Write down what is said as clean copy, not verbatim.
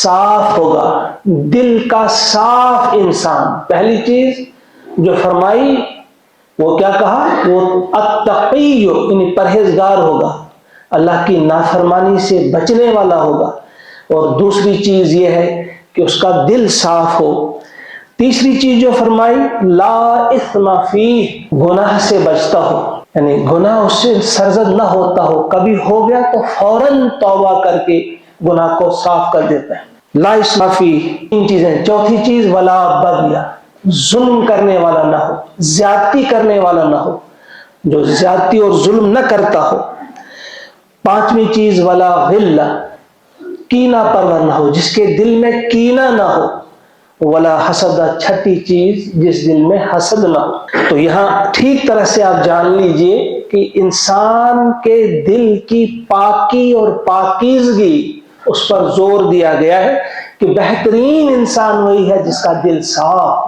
صاف ہوگا، دل کا صاف انسان. پہلی چیز جو فرمائی وہ کیا کہا؟ وہ التقی یعنی پرہیزگار ہوگا، اللہ کی نافرمانی سے بچنے والا ہوگا. اور دوسری چیز یہ ہے کہ اس کا دل صاف ہو. تیسری چیز جو فرمائی لا اثم فیہ، گناہ سے بچتا ہو، یعنی گناہ اس سے سرزد نہ ہوتا ہو، کبھی ہو گیا تو فوراً توبہ کر کے گناہ کو صاف کر دیتا ہے. لا اثم فیہ. تین چیزیں. چوتھی چیز ولا بغیہ، ظلم کرنے والا نہ ہو، زیادتی کرنے والا نہ ہو، جو زیادتی اور ظلم نہ کرتا ہو. پانچویں چیز ولا غلہ، کینہ پرور نہ ہو، جس کے دل میں کینہ نہ ہو. ولا حسد، چھٹی چیز جس دل میں حسد نہ ہو. تو یہاں ٹھیک طرح سے آپ جان لیجئے کہ انسان کے دل کی پاکی اور پاکیزگی اس پر زور دیا گیا ہے کہ بہترین انسان وہی ہے جس کا دل صاف